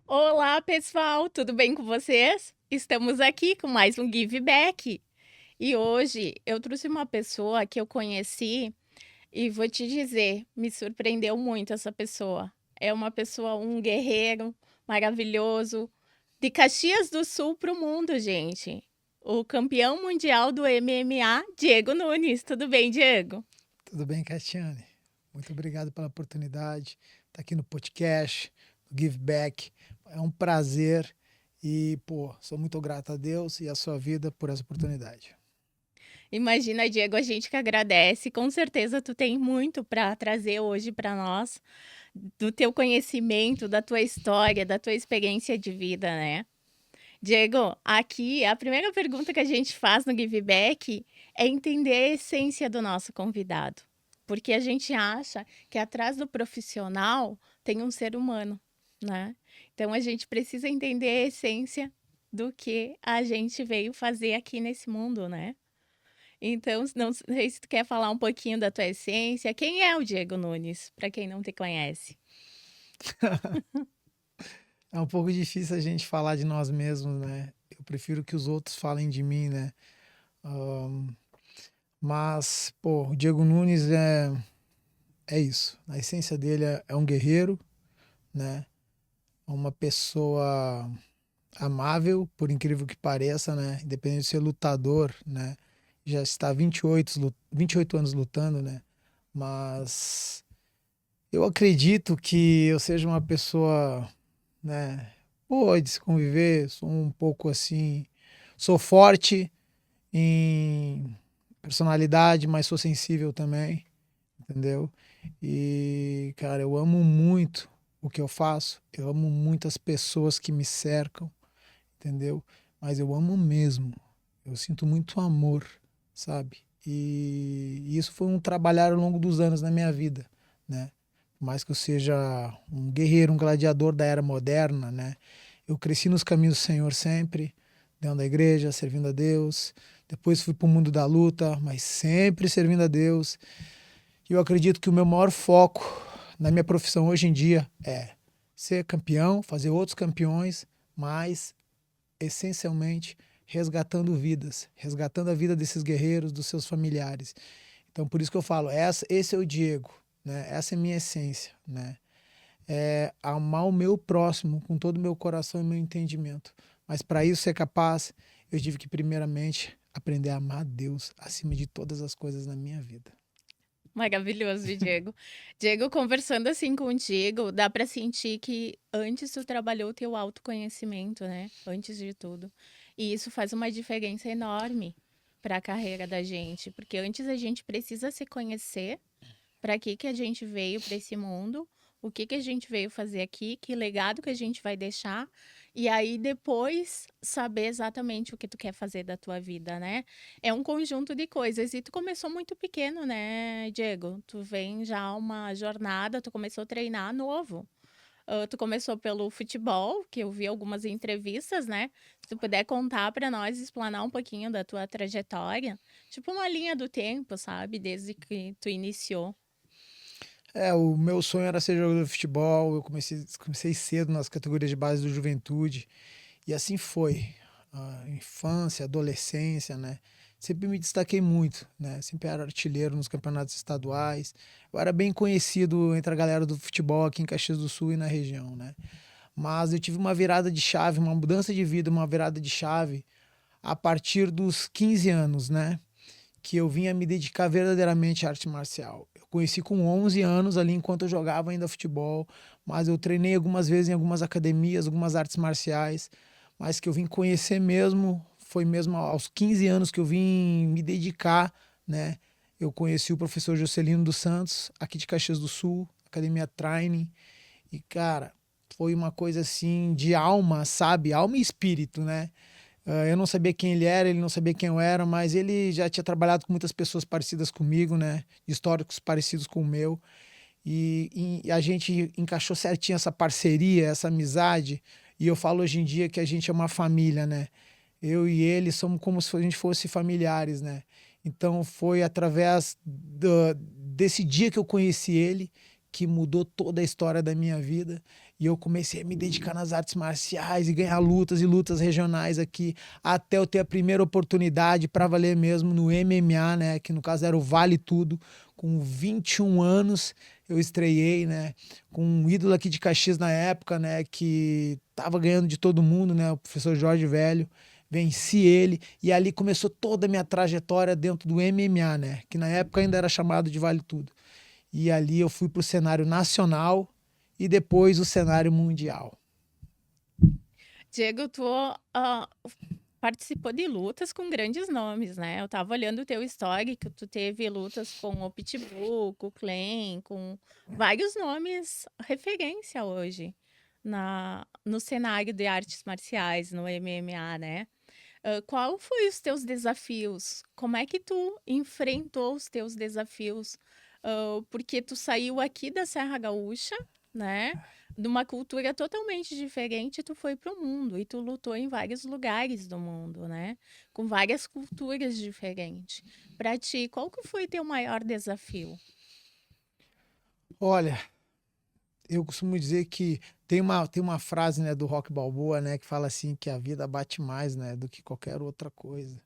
Olá, pessoal, tudo bem com vocês? Estamos aqui com mais um Give Back. E hoje eu trouxe uma pessoa que eu conheci e vou te dizer, me surpreendeu muito essa pessoa. É uma pessoa, um guerreiro maravilhoso, de Caxias do Sul para o mundo, gente. O campeão mundial do MMA, Diego Nunes. Tudo bem, Diego? Tudo bem, Castiane? Muito obrigado pela oportunidade. Estar aqui no podcast, no Give Back. É um prazer e, sou muito grato a Deus e a sua vida por essa oportunidade. Imagina, Diego, a gente que agradece. Com certeza tu tem muito para trazer hoje para nós, do teu conhecimento, da tua história, da tua experiência de vida, né? Diego, aqui a primeira pergunta que a gente faz no Give Back é entender a essência do nosso convidado. Porque a gente acha que atrás do profissional tem um ser humano, né? Então a gente precisa entender a essência do que a gente veio fazer aqui nesse mundo, né? Então, não sei se tu quer falar um pouquinho da tua essência. Quem é o Diego Nunes, para quem não te conhece? É um pouco difícil a gente falar de nós mesmos, né? Eu prefiro que os outros falem de mim, né? Ahn, mas, o Diego Nunes é isso. A essência dele é um guerreiro, né? Uma pessoa amável, por incrível que pareça, né? Independente de ser lutador, né? Já está 28 anos lutando, né? Mas eu acredito que eu seja uma pessoa, né? Boa de se conviver, sou um pouco assim, sou forte em personalidade, mas sou sensível também, entendeu? E, cara, eu amo muito o que eu faço, eu amo muito as pessoas que me cercam, entendeu? Mas eu amo mesmo. Eu sinto muito amor, sabe? E isso foi um trabalhar ao longo dos anos na minha vida, né? Por mais que eu seja um guerreiro, um gladiador da era moderna, né? Eu cresci nos caminhos do Senhor sempre, dentro da igreja, servindo a Deus. Depois fui para o mundo da luta, mas sempre servindo a Deus. E eu acredito que o meu maior foco na minha profissão hoje em dia é ser campeão, fazer outros campeões, mas essencialmente resgatando vidas, resgatando a vida desses guerreiros, dos seus familiares. Então, por isso que eu falo, esse é o Diego, né? Essa é a minha essência, né? É amar o meu próximo com todo o meu coração e meu entendimento. Mas para isso ser capaz, eu tive que primeiramente aprender a amar Deus acima de todas as coisas na minha vida. Maravilhoso, Diego. Diego, conversando assim contigo, dá para sentir que antes tu trabalhou o teu autoconhecimento, né? Antes de tudo. E isso faz uma diferença enorme para a carreira da gente, porque antes a gente precisa se conhecer para que a gente veio para esse mundo, o que a gente veio fazer aqui, que legado que a gente vai deixar, e aí depois saber exatamente o que tu quer fazer da tua vida, né? É um conjunto de coisas. E tu começou muito pequeno, né, Diego? Tu vem já uma jornada, tu começou a treinar novo. Tu começou pelo futebol, que eu vi algumas entrevistas, né? Se tu puder contar para nós, explanar um pouquinho da tua trajetória, tipo uma linha do tempo, sabe? Desde que tu iniciou. O meu sonho era ser jogador de futebol, eu comecei cedo nas categorias de base do Juventude, e assim foi. A infância, adolescência, né? Sempre me destaquei muito, né? Sempre era artilheiro nos campeonatos estaduais. Eu era bem conhecido entre a galera do futebol aqui em Caxias do Sul e na região, né? Mas eu tive uma virada de chave, uma mudança de vida, uma virada de chave a partir dos 15 anos, né? Que eu vinha me dedicar verdadeiramente à arte marcial. Eu conheci com 11 anos ali enquanto eu jogava ainda futebol, mas eu treinei algumas vezes em algumas academias, algumas artes marciais, mas que eu vim conhecer mesmo, foi mesmo aos 15 anos que eu vim me dedicar, né? Eu conheci o professor Jocelino dos Santos, aqui de Caxias do Sul, Academia Training, e cara, foi uma coisa assim de alma, sabe? Alma e espírito, né? Eu não sabia quem ele era, ele não sabia quem eu era, mas ele já tinha trabalhado com muitas pessoas parecidas comigo, né? Históricos parecidos com o meu. E a gente encaixou certinho essa parceria, essa amizade. E eu falo hoje em dia que a gente é uma família, né? Eu e ele somos como se a gente fosse familiares, né? Então foi através desse dia que eu conheci ele que mudou toda a história da minha vida. E eu comecei a me dedicar nas artes marciais e ganhar lutas e lutas regionais aqui, até eu ter a primeira oportunidade para valer mesmo no MMA, né? Que no caso era o Vale Tudo. Com 21 anos eu estreiei, né? Com um ídolo aqui de Caxias na época, né? Que tava ganhando de todo mundo, né? O professor Jorge Velho. Venci ele e ali começou toda a minha trajetória dentro do MMA, né? Que na época ainda era chamado de Vale Tudo. E ali eu fui para o cenário nacional e depois o cenário mundial. Diego, tu participou de lutas com grandes nomes, né? Eu tava olhando o teu histórico, tu teve lutas com o Pitbull, com o Klein, com vários nomes referência hoje no cenário de artes marciais, no MMA, né? Qual foi os teus desafios? Como é que tu enfrentou os teus desafios? Porque tu saiu aqui da Serra Gaúcha, né? De uma cultura totalmente diferente, tu foi para o mundo e tu lutou em vários lugares do mundo, né? Com várias culturas diferentes. Para ti, qual que foi teu maior desafio? Olha, eu costumo dizer que tem uma frase, né, do Rock Balboa, né, que fala assim que a vida bate mais, né, do que qualquer outra coisa.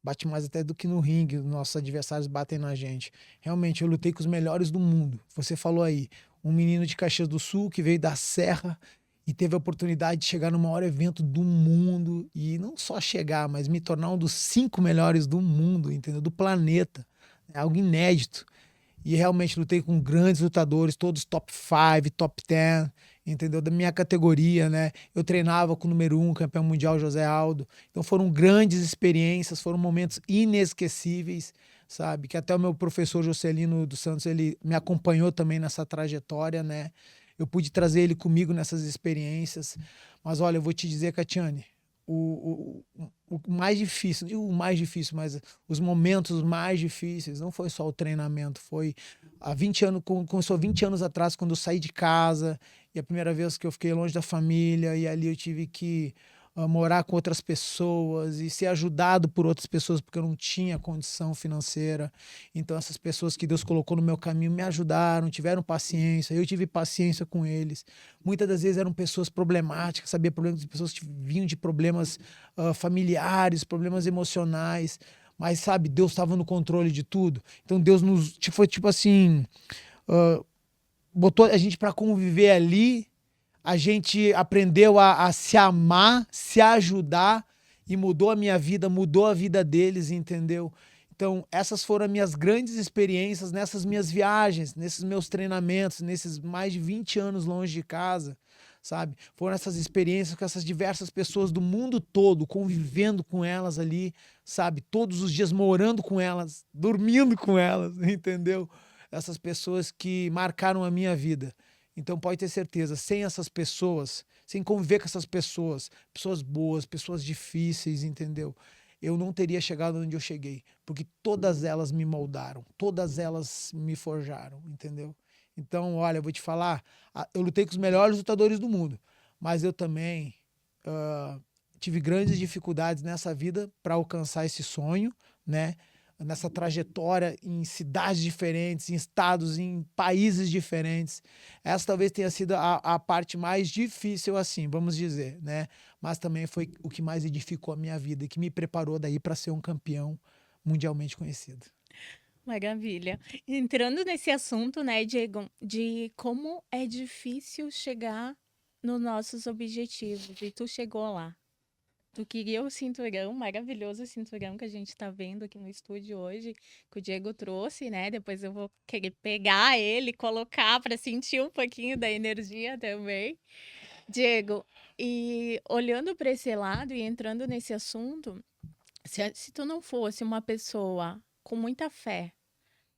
Bate mais até do que no ringue, os nossos adversários batem na gente. Realmente, eu lutei com os melhores do mundo. Você falou aí, um menino de Caxias do Sul que veio da Serra e teve a oportunidade de chegar no maior evento do mundo e não só chegar, mas me tornar um dos 5 melhores do mundo, entendeu? Do planeta. É algo inédito. E realmente lutei com grandes lutadores, todos top 5, top 10, entendeu? Da minha categoria, né? Eu treinava com o número 1, campeão mundial José Aldo. Então foram grandes experiências, foram momentos inesquecíveis, sabe? Que até o meu professor Jocelino dos Santos, ele me acompanhou também nessa trajetória, né? Eu pude trazer ele comigo nessas experiências. Mas olha, eu vou te dizer, Catiane, o mais difícil, não o mais difícil, mas os momentos mais difíceis não foi só o treinamento, foi há 20 anos, começou 20 anos atrás, quando eu saí de casa, e a primeira vez que eu fiquei longe da família, e ali eu tive que morar com outras pessoas e ser ajudado por outras pessoas, porque eu não tinha condição financeira. Então, essas pessoas que Deus colocou no meu caminho me ajudaram, tiveram paciência, eu tive paciência com eles. Muitas das vezes eram pessoas problemáticas, sabia? Problemas, pessoas que vinham de problemas familiares, problemas emocionais. Mas, sabe, Deus estava no controle de tudo. Então, Deus nos. Foi tipo assim. Uh, botou a gente para conviver ali, a gente aprendeu a se amar, se ajudar e mudou a minha vida, mudou a vida deles, entendeu? Então, essas foram as minhas grandes experiências nessas minhas viagens, nesses meus treinamentos, nesses mais de 20 anos longe de casa, sabe? Foram essas experiências com essas diversas pessoas do mundo todo, convivendo com elas ali, sabe? Todos os dias morando com elas, dormindo com elas, entendeu? Essas pessoas que marcaram a minha vida. Então pode ter certeza, sem essas pessoas, sem conviver com essas pessoas, pessoas boas, pessoas difíceis, entendeu? Eu não teria chegado onde eu cheguei, porque todas elas me moldaram, todas elas me forjaram, entendeu? Então, olha, eu vou te falar, eu lutei com os melhores lutadores do mundo, mas eu também tive grandes dificuldades nessa vida para alcançar esse sonho, né? Nessa trajetória em cidades diferentes, em estados, em países diferentes. Essa talvez tenha sido a parte mais difícil, assim, vamos dizer, né? Mas também foi o que mais edificou a minha vida e que me preparou daí para ser um campeão mundialmente conhecido. Maravilha. Entrando nesse assunto, né, Diego, de como é difícil chegar nos nossos objetivos, e tu chegou lá. Tu queria o cinturão, maravilhoso cinturão que a gente tá vendo aqui no estúdio hoje, que o Diego trouxe, né? Depois eu vou querer pegar ele, colocar para sentir um pouquinho da energia também. Diego, e olhando para esse lado e entrando nesse assunto, se tu não fosse uma pessoa com muita fé,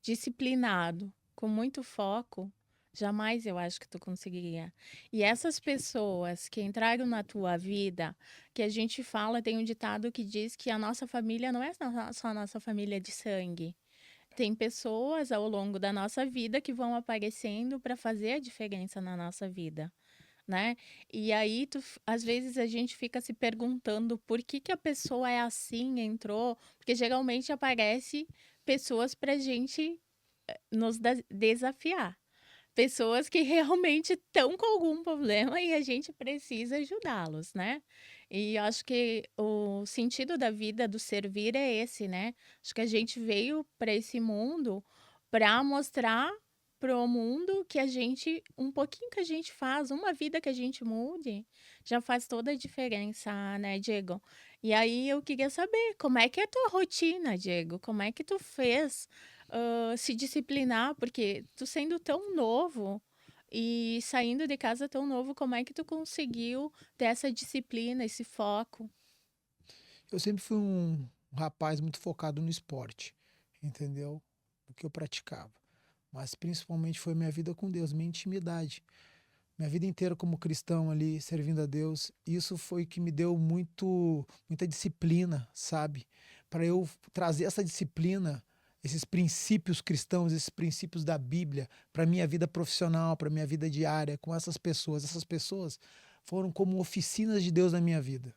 disciplinado, com muito foco, jamais eu acho que tu conseguiria. E essas pessoas que entraram na tua vida, que a gente fala, tem um ditado que diz que a nossa família não é só a nossa família de sangue. Tem pessoas ao longo da nossa vida que vão aparecendo para fazer a diferença na nossa vida, né? E aí, às vezes a gente fica se perguntando por que que a pessoa é assim, entrou, porque geralmente aparece pessoas pra gente nos desafiar. pessoas que realmente estão com algum problema e a gente precisa ajudá-los, né. E acho que o sentido da vida, do servir é esse, né. Acho que a gente veio para esse mundo para mostrar para o mundo que a gente um pouquinho que a gente faz, uma vida que a gente mude, já faz toda a diferença, né, Diego. E aí eu queria saber como é que é a tua rotina, Diego? Como é que tu fez se disciplinar, porque tu sendo tão novo e saindo de casa tão novo, como é que tu conseguiu ter essa disciplina, esse foco? Eu sempre fui um rapaz muito focado no esporte, entendeu? O que eu praticava. Mas principalmente foi minha vida com Deus, minha intimidade. Minha vida inteira como cristão ali, servindo a Deus, isso foi que me deu muita disciplina, sabe? Para eu trazer essa disciplina, esses princípios cristãos, esses princípios da Bíblia, para minha vida profissional, para minha vida diária, com essas pessoas. Essas pessoas foram como oficinas de Deus na minha vida,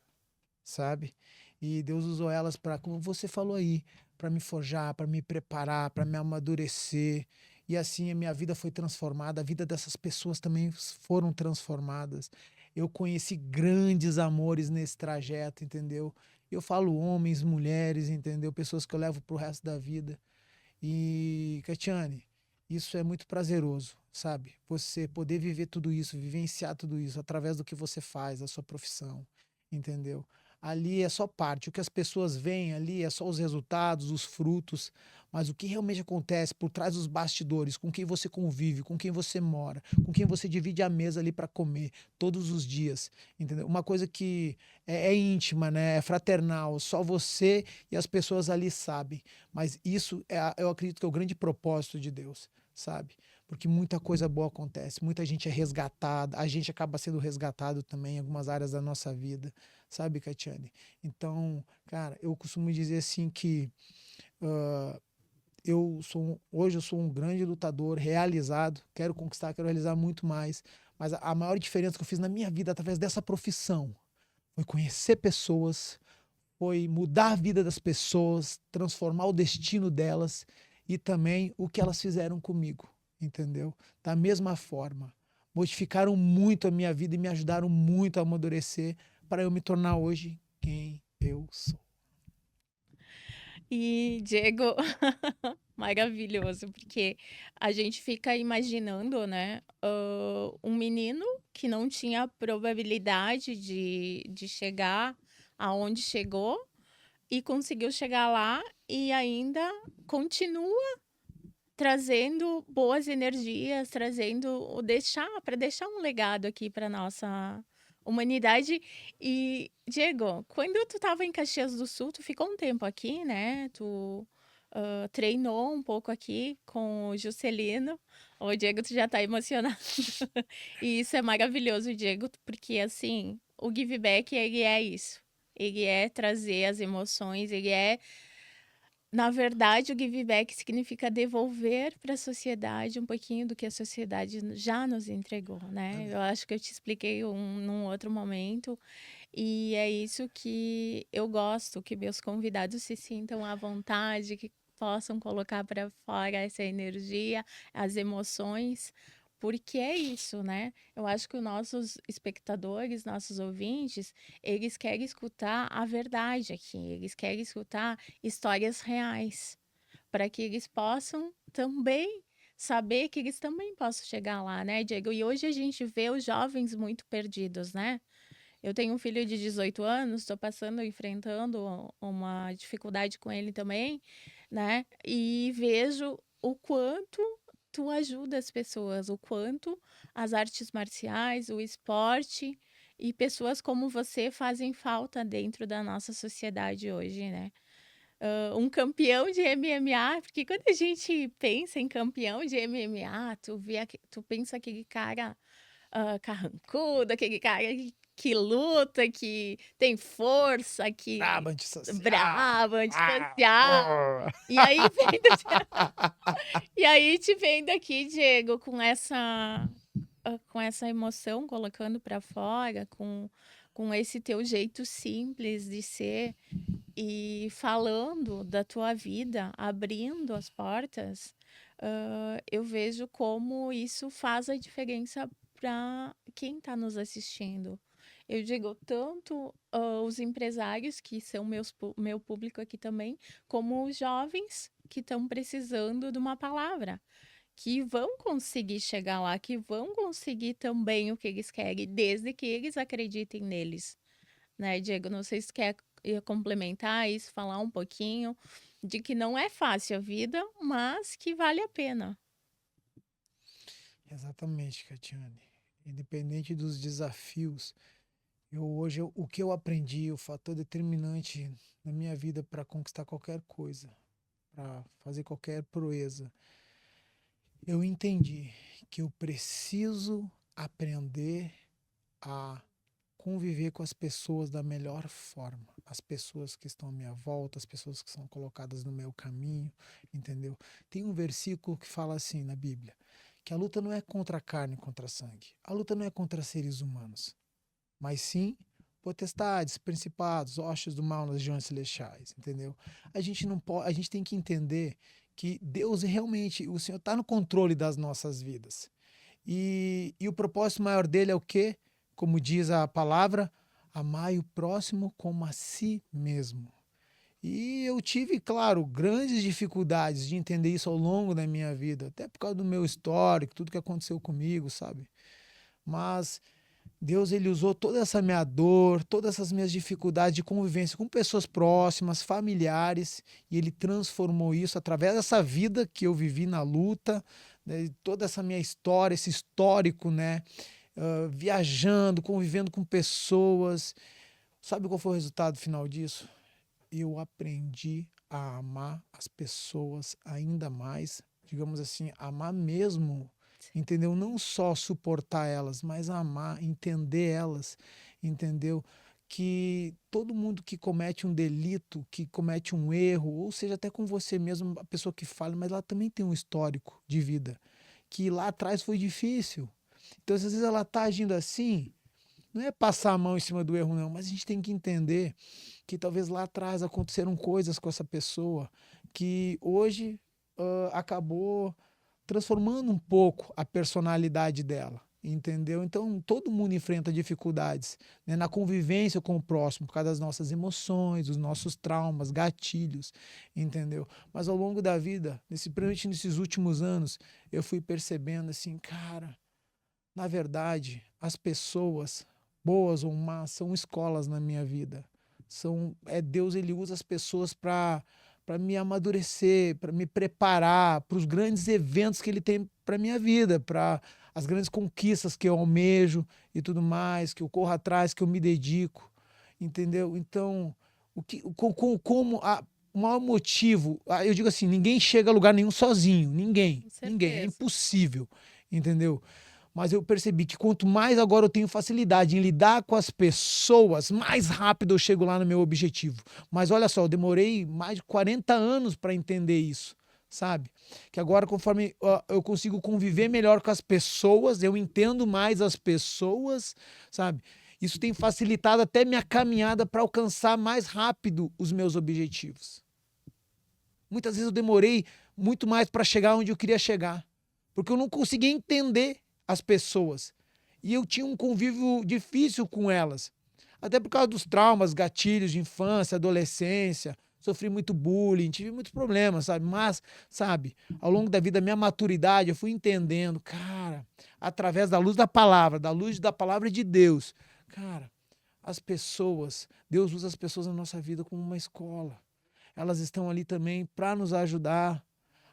sabe? E Deus usou elas para, como você falou aí, para me forjar, para me preparar, para me amadurecer. E assim a minha vida foi transformada, a vida dessas pessoas também foram transformadas. Eu conheci grandes amores nesse trajeto, entendeu? Eu falo homens, mulheres, entendeu? Pessoas que eu levo pro resto da vida. E, Catiane, isso é muito prazeroso, sabe? Você poder viver tudo isso, vivenciar tudo isso através do que você faz, da sua profissão, entendeu? Ali é só parte. O que as pessoas veem ali é só os resultados, os frutos, mas o que realmente acontece por trás dos bastidores, com quem você convive, com quem você mora, com quem você divide a mesa ali para comer todos os dias, entendeu? Uma coisa que é íntima, né? É fraternal, só você e as pessoas ali sabem. Mas isso eu acredito que é o grande propósito de Deus, sabe? Porque muita coisa boa acontece, muita gente é resgatada, a gente acaba sendo resgatado também em algumas áreas da nossa vida, sabe, Catiane? Então, cara, eu costumo dizer assim que ah, hoje eu sou um grande lutador, realizado, quero conquistar, quero realizar muito mais, mas a maior diferença que eu fiz na minha vida através dessa profissão foi conhecer pessoas, foi mudar a vida das pessoas, transformar o destino delas e também o que elas fizeram comigo, entendeu? Da mesma forma, modificaram muito a minha vida e me ajudaram muito a amadurecer para eu me tornar hoje quem eu sou. E, Diego, maravilhoso, porque a gente fica imaginando, né, um menino que não tinha probabilidade de chegar aonde chegou e conseguiu chegar lá e ainda continua trazendo boas energias, trazendo deixar para deixar um legado aqui para nossa humanidade. E, Diego, quando tu estava em Caxias do Sul, tu ficou um tempo aqui, né? Tu treinou um pouco aqui com o Juscelino. O Diego, tu já tá emocionado. E isso é maravilhoso, Diego, porque assim, o give back, ele é isso. Ele é trazer as emoções, ele é na verdade, o give back significa devolver para a sociedade um pouquinho do que a sociedade já nos entregou, né. Amém. Eu acho que eu te expliquei num outro momento, e é isso que eu gosto, que meus convidados se sintam à vontade, que possam colocar para fora essa energia, as emoções, porque é isso, né. Eu acho que os nossos espectadores, nossos ouvintes, eles querem escutar a verdade aqui, eles querem escutar histórias reais, para que eles possam também saber que eles também possam chegar lá, né, Diego? E hoje a gente vê os jovens muito perdidos, né? Eu tenho um filho de 18 anos, estou passando, enfrentando uma dificuldade com ele também, né? E vejo o quanto tu ajuda as pessoas, o quanto as artes marciais, o esporte e pessoas como você fazem falta dentro da nossa sociedade hoje, né? Um campeão de MMA, porque quando a gente pensa em campeão de MMA, tu pensa aquele cara carrancudo, aquele cara que luta, que tem força, que Braba, antissocial. bravo, Ah, antissocial. oh. E aí vem e aí te vendo aqui, Diego, com essa emoção colocando para fora, com esse teu jeito simples de ser e falando da tua vida, abrindo as portas, eu vejo como isso faz a diferença para quem está nos assistindo. Eu digo tanto os empresários, que são meu público aqui também, como os jovens que estão precisando de uma palavra, que vão conseguir chegar lá, que vão conseguir também o que eles querem, desde que eles acreditem neles, né, Diego? Não sei se quer complementar isso, falar um pouquinho de que não é fácil a vida, mas que vale a pena. Exatamente, Catiane. Independente dos desafios, o que eu aprendi, o fator determinante na minha vida para conquistar qualquer coisa, para fazer qualquer proeza, eu entendi que eu preciso aprender a conviver com as pessoas da melhor forma. As pessoas que estão à minha volta, as pessoas que são colocadas no meu caminho, entendeu? Tem um versículo que fala assim na Bíblia, que a luta não é contra a carne e contra a sangue. A luta não é contra seres humanos, mas sim potestades, principados, hostes do mal nas regiões celestiais, entendeu? A gente não pode, a gente tem que entender que Deus realmente, o Senhor está no controle das nossas vidas. E o propósito maior dele é o quê? Como diz a palavra, amai o próximo como a si mesmo. E eu tive, claro, grandes dificuldades de entender isso ao longo da minha vida, até por causa do meu histórico, tudo que aconteceu comigo, sabe? Mas Deus, ele usou toda essa minha dor, todas essas minhas dificuldades de convivência com pessoas próximas, familiares, e ele transformou isso através dessa vida que eu vivi na luta, né, toda essa minha história, esse histórico, né, viajando, convivendo com pessoas. Sabe qual foi o resultado final disso? Eu aprendi a amar as pessoas ainda mais, digamos assim, amar mesmo, entendeu? Não só suportar elas, mas amar, entender elas, entendeu? Que todo mundo que comete um delito, que comete um erro, ou seja, até com você mesmo, a pessoa que fala, mas ela também tem um histórico de vida, que lá atrás foi difícil. Então, às vezes ela está agindo assim, não é passar a mão em cima do erro, não, mas a gente tem que entender que talvez lá atrás aconteceram coisas com essa pessoa que hoje acabou transformando um pouco a personalidade dela. Entendeu? Então, todo mundo enfrenta dificuldades, né, na convivência com o próximo, por causa das nossas emoções, dos nossos traumas, gatilhos, entendeu? Mas ao longo da vida, principalmente nesses últimos anos, eu fui percebendo assim, cara, na verdade, as pessoas, boas ou más, são escolas na minha vida. Deus, ele usa as pessoas para me amadurecer, para me preparar para os grandes eventos que ele tem para minha vida, para as grandes conquistas que eu almejo e tudo mais, que eu corro atrás, que eu me dedico, entendeu? Então, o maior motivo, eu digo assim, ninguém chega a lugar nenhum sozinho, Com ninguém, é certeza. impossível, entendeu? Mas eu percebi que quanto mais agora eu tenho facilidade em lidar com as pessoas, mais rápido eu chego lá no meu objetivo. Mas olha só, eu demorei mais de 40 anos para entender isso, sabe? Que agora, conforme eu consigo conviver melhor com as pessoas, eu entendo mais as pessoas, sabe? Isso tem facilitado até minha caminhada para alcançar mais rápido os meus objetivos. Muitas vezes eu demorei muito mais para chegar onde eu queria chegar, porque eu não conseguia entender as pessoas. E eu tinha um convívio difícil com elas. Até por causa dos traumas, gatilhos de infância, adolescência. Sofri muito bullying, tive muitos problemas, sabe? Mas, sabe, ao longo da vida, minha maturidade, eu fui entendendo, cara, através da luz da palavra de Deus. Cara, as pessoas, Deus usa as pessoas na nossa vida como uma escola. Elas estão ali também para nos ajudar,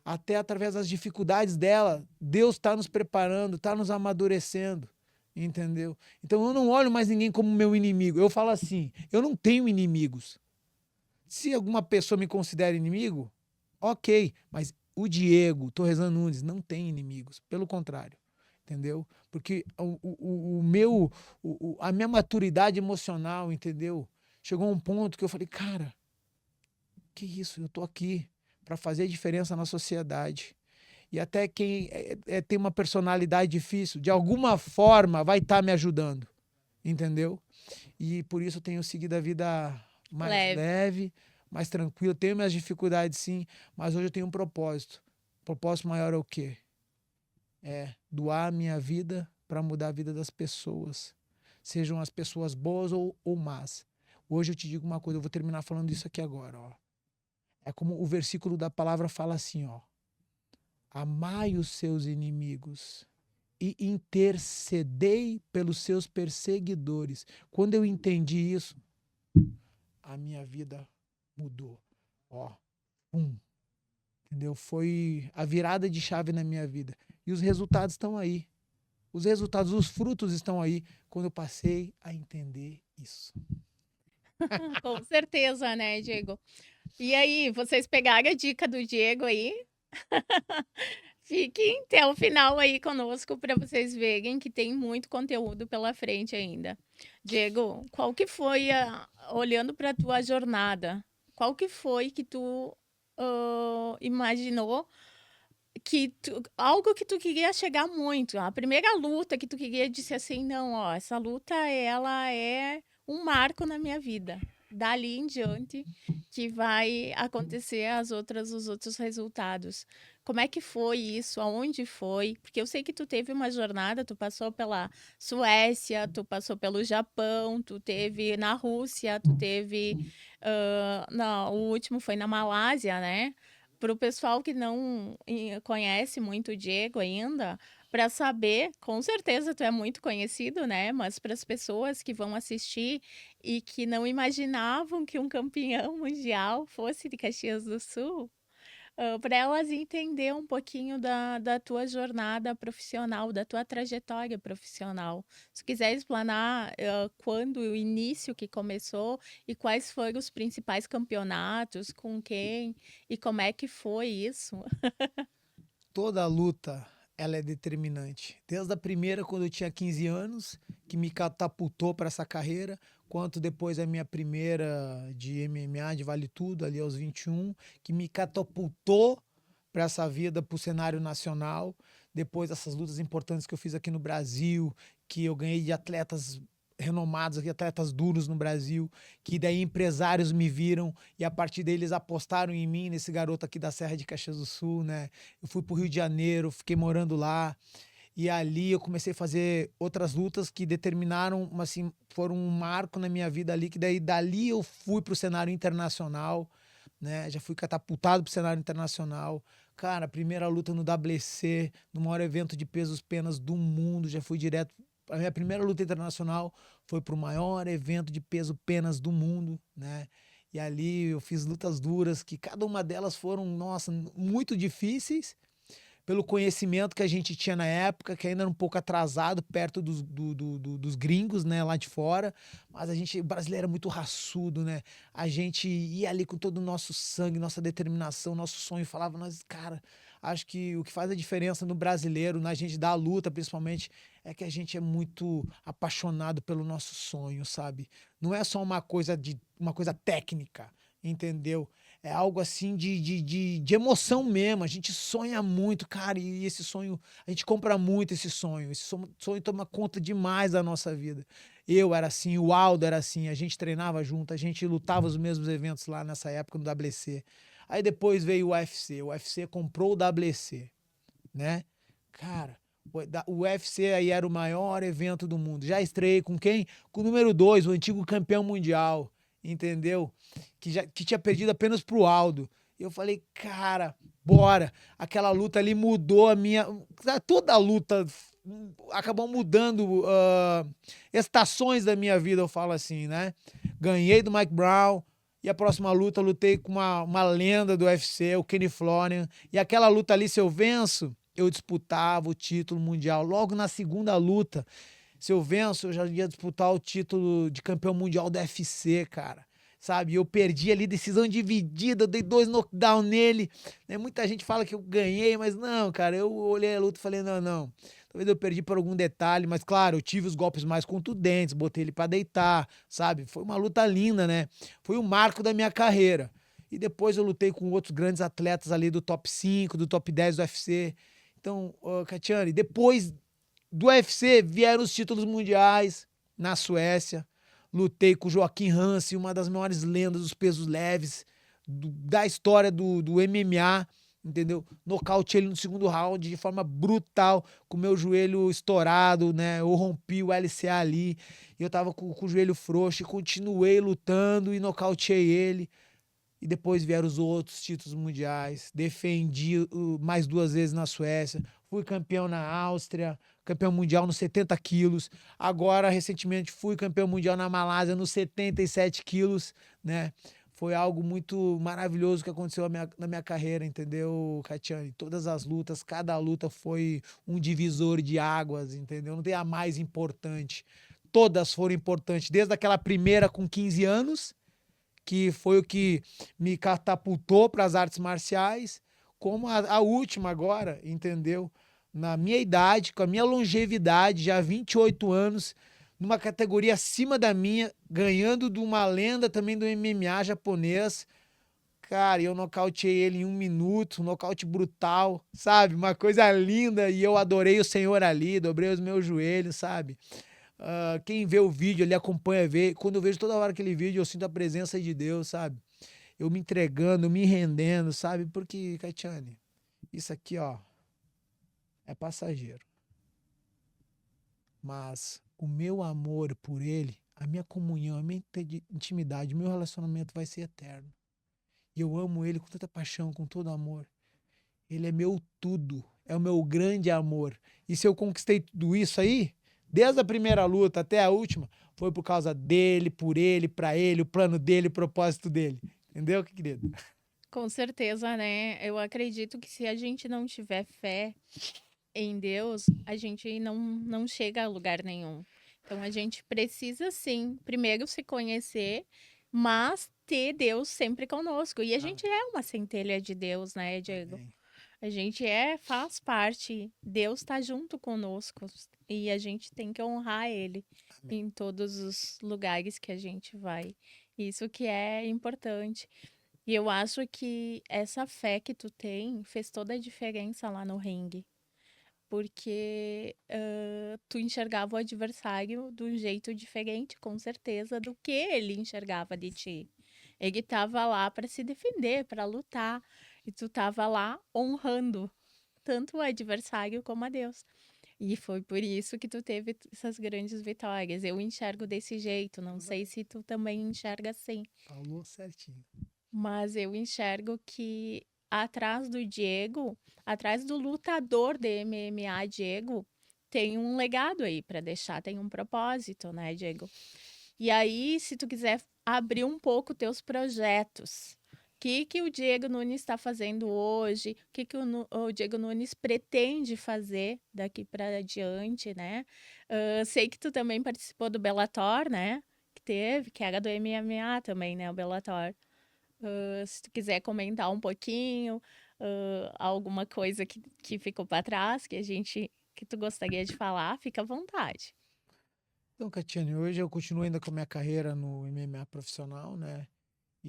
até através das dificuldades dela, Deus está nos preparando, está nos amadurecendo, entendeu? Então eu não olho mais ninguém como meu inimigo. Eu falo assim, eu não tenho inimigos. Se alguma pessoa me considera inimigo, ok, mas o Diego Torresan Nunes não tem inimigos, pelo contrário, entendeu? Porque a minha maturidade emocional, entendeu? Chegou a um ponto que eu falei, cara, que isso, eu tô aqui para fazer diferença na sociedade. E até quem tem uma personalidade difícil, de alguma forma vai estar me ajudando, entendeu? E por isso eu tenho seguido a vida mais Leve. leve, mais tranquilo. Tenho minhas dificuldades, sim, mas hoje eu tenho um propósito. O propósito maior é o quê? É doar a minha vida para mudar a vida das pessoas. Sejam as pessoas boas ou más. Hoje eu te digo uma coisa, eu vou terminar falando isso aqui agora, ó. É como o versículo da palavra fala assim, ó. Amai os seus inimigos e intercedei pelos seus perseguidores. Quando eu entendi isso, a minha vida mudou. Ó, entendeu? Foi a virada de chave na minha vida. E os resultados estão aí. Os resultados, os frutos estão aí quando eu passei a entender isso. Com certeza, né, Diego? E aí, vocês pegaram a dica do Diego aí? Fiquem até o final aí conosco para vocês verem que tem muito conteúdo pela frente ainda. Diego, qual que foi olhando para a tua jornada, qual que foi que tu imaginou algo que tu queria chegar muito, a primeira luta que tu queria disse assim, não, ó, essa luta ela é um marco na minha vida. Dali em diante que vai acontecer os outros resultados. Como é que foi isso? Aonde foi? Porque eu sei que tu teve uma jornada, tu passou pela Suécia, tu passou pelo Japão, tu teve na Rússia, tu teve, não, o último foi na Malásia, né? Para o pessoal que não conhece muito o Diego ainda, para saber, com certeza tu é muito conhecido, né? Mas para as pessoas que vão assistir e que não imaginavam que um campeão mundial fosse de Caxias do Sul, para elas entender um pouquinho da tua jornada profissional, da tua trajetória profissional. Se quiser explanar quando o início que começou e quais foram os principais campeonatos, com quem e como é que foi isso? Toda luta, ela é determinante. Desde a primeira, quando eu tinha 15 anos, que me catapultou para essa carreira, quanto depois a minha primeira de MMA, de Vale Tudo, ali aos 21, que me catapultou para essa vida, para o cenário nacional. Depois dessas lutas importantes que eu fiz aqui no Brasil, que eu ganhei de atletas renomados aqui, atletas duros no Brasil, que daí empresários me viram e a partir deles apostaram em mim, nesse garoto aqui da Serra de Caxias do Sul, né? Eu fui pro Rio de Janeiro, fiquei morando lá e ali eu comecei a fazer outras lutas que determinaram, assim, foram um marco na minha vida ali, que daí dali eu fui pro cenário internacional, né? Já fui catapultado pro cenário internacional. Cara, primeira luta no WC, no maior evento de pesos penas do mundo, já fui direto. A minha primeira luta internacional foi pro maior evento de peso penas do mundo, né? E ali eu fiz lutas duras, que cada uma delas foram, nossa, muito difíceis, pelo conhecimento que a gente tinha na época, que ainda era um pouco atrasado, perto dos gringos, né, lá de fora. Mas a gente, o brasileiro é muito raçudo, né? A gente ia ali com todo o nosso sangue, nossa determinação, nosso sonho. Falava, nós, cara, acho que o que faz a diferença no brasileiro, na gente da luta, principalmente, é que a gente é muito apaixonado pelo nosso sonho, sabe? Não é só uma coisa técnica, entendeu? É algo assim de emoção mesmo. A gente sonha muito, cara, e esse sonho, a gente compra muito esse sonho. Esse sonho toma conta demais da nossa vida. Eu era assim, o Aldo era assim, a gente treinava junto, a gente lutava os mesmos eventos lá nessa época no WC. Aí depois veio o UFC comprou o WC, né? Cara, o UFC aí era o maior evento do mundo. Já estreiei com quem? Com o número 2, o antigo campeão mundial, entendeu? Que tinha perdido apenas pro Aldo. E eu falei, cara, bora. Aquela luta ali mudou a minha. Toda a luta acabou mudando estações da minha vida, eu falo assim, né? Ganhei do Mike Brown. E a próxima luta eu lutei com uma lenda do UFC, o Kenny Florian. E aquela luta ali, se eu venço, eu disputava o título mundial. Logo na segunda luta, se eu venço, eu já ia disputar o título de campeão mundial do UFC, cara. Sabe? Eu perdi ali, decisão dividida, eu dei 2 knockdown nele. Né? Muita gente fala que eu ganhei, mas não, cara. Eu olhei a luta e falei, não, não. Talvez eu perdi por algum detalhe, mas claro, eu tive os golpes mais contundentes, botei ele pra deitar, sabe? Foi uma luta linda, né? Foi o marco da minha carreira. E depois eu lutei com outros grandes atletas ali do top 5, do top 10 do UFC. Então, Catiane, depois do UFC vieram os títulos mundiais na Suécia. Lutei com o Joaquim Hansen, uma das maiores lendas dos pesos leves. da história do MMA, entendeu? Nocaute ele no segundo round de forma brutal, com o meu joelho estourado, né? Eu rompi o LCA ali, e eu tava com o joelho frouxo, e continuei lutando e nocauteei ele. E depois vieram os outros títulos mundiais. Defendi mais 2 vezes na Suécia. Fui campeão na Áustria, campeão mundial nos 70 quilos. Agora, recentemente, fui campeão mundial na Malásia nos 77 quilos, né? Foi algo muito maravilhoso que aconteceu na minha carreira, entendeu, Catiane? Todas as lutas, cada luta foi um divisor de águas, entendeu? Não tem a mais importante. Todas foram importantes, desde aquela primeira com 15 anos, que foi o que me catapultou para as artes marciais, como a última agora, entendeu? Na minha idade, com a minha longevidade, já 28 anos, numa categoria acima da minha, ganhando de uma lenda também do MMA japonês. Cara, eu nocauteei ele em 1 minuto, um nocaute brutal, sabe? Uma coisa linda, e eu adorei o Senhor ali, dobrei os meus joelhos, sabe? Quem vê o vídeo ali acompanha, vê. Quando eu vejo toda hora aquele vídeo, eu sinto a presença de Deus, sabe? Eu me entregando, me rendendo, sabe? Porque, Caetiane, isso aqui, ó, é passageiro. Mas o meu amor por ele, a minha comunhão, a minha intimidade, o meu relacionamento vai ser eterno. E eu amo ele com tanta paixão, com todo amor. Ele é meu tudo, é o meu grande amor. E se eu conquistei tudo isso aí, desde a primeira luta até a última, foi por causa dele, por ele, pra ele, o plano dele, o propósito dele. Entendeu, querido? Com certeza, né? Eu acredito que se a gente não tiver fé em Deus, a gente não chega a lugar nenhum. Então a gente precisa sim, primeiro se conhecer, mas ter Deus sempre conosco. E a Amém. gente é uma centelha de Deus, né, Diego? Amém. A gente faz parte. Deus está junto conosco e a gente tem que honrar Ele Amém. em todos os lugares que a gente vai. Isso que é importante. E eu acho que essa fé que tu tem fez toda a diferença lá no ringue, porque tu enxergava o adversário de um jeito diferente, com certeza, do que ele enxergava de ti. Ele estava lá para se defender, para lutar, e tu estava lá honrando tanto o adversário como a Deus. E foi por isso que tu teve essas grandes vitórias. Eu enxergo desse jeito, não sei se tu também enxerga assim. Falou certinho. Mas eu enxergo que atrás do Diego, atrás do lutador de MMA Diego, tem um legado aí para deixar, tem um propósito, né, Diego? E aí, se tu quiser abrir um pouco teus projetos, o que o Diego Nunes está fazendo hoje? O que o Diego Nunes pretende fazer daqui para adiante, né? Sei que tu também participou do Bellator, né? Que teve, que era do MMA também, né? O Bellator. Se tu quiser comentar um pouquinho, alguma coisa que ficou para trás, que tu gostaria de falar, fica à vontade. Então, Catiane, hoje eu continuo ainda com a minha carreira no MMA profissional, né?